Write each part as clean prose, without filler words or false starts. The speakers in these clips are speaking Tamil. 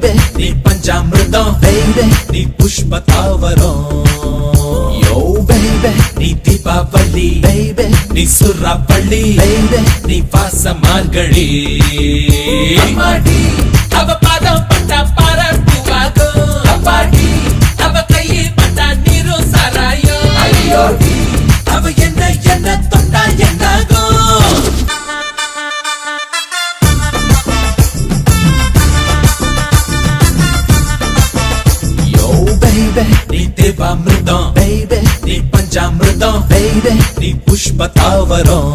baby நீ பஞ்சாமிர்தம் baby நீ புஷ்ப தாவரம் yo baby நீ தீபாவளி baby நீ சுறாப்பள்ளி baby நீ வாச மார்கழி அம்மாடி அவ பாதம் பட்டா பாராட்டுவாகும் அப்பாடி அவ கையை பட்டா நீரும் சாராயோ ஐயோடி அவ என்ன தொட்டா என்னாகும் yo baby நீ தேவாமிர்தம் baby நீ பஞ்சாமிர்தம் baby நீ புஷ்ப தாவரம்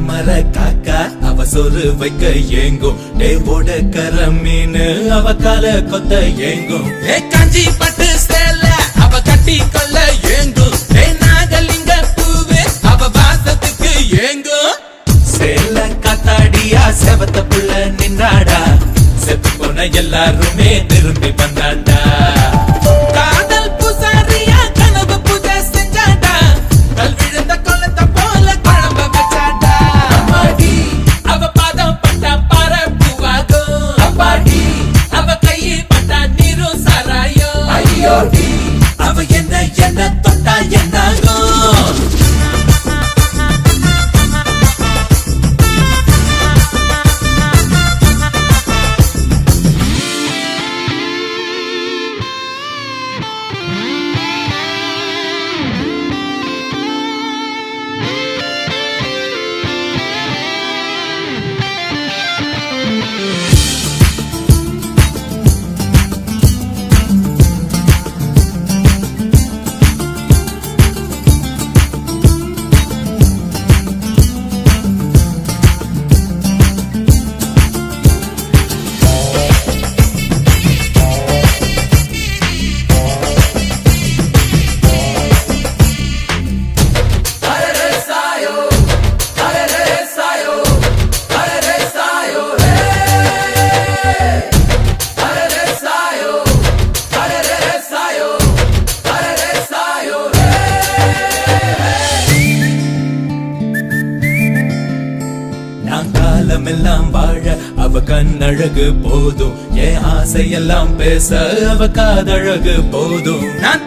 மர காக்கா அவ சொரு வைக்க ஏங்கும் டேவோட கர மீன் அவ கால கொத்த ஏங்கும் காஞ்சி பட்டு சேல அவ கட்டி கொள்ள ஏங்கும் நாகலிங்க பூவே அவ வாசத்துக்கு ஏங்கும் சேல காத்தாடியா செவத்த புள்ள நின்றாடா செத்து போன எல்லாருமே திரும்பி வந்தாண்டா காதல் பூசாரியா கனவு பூஜை செஞ்சாடா கல் விழுந்த கொள்ளத்த போல குழம்ப வச்சாடா அம்மாடி அவ பாதம் பட்டா பாராட்டுவாகும் அப்பாடி அவ கையை பட்டா நீரும் சாராயோ ஐயோடி அவ என்ன தொட்டா என்னாகும் காலமெல்லாம் வாழ அவ கண்ணழகு போதும் என் ஆசையெல்லாம் பேச அவ காதழகு போதும் நான்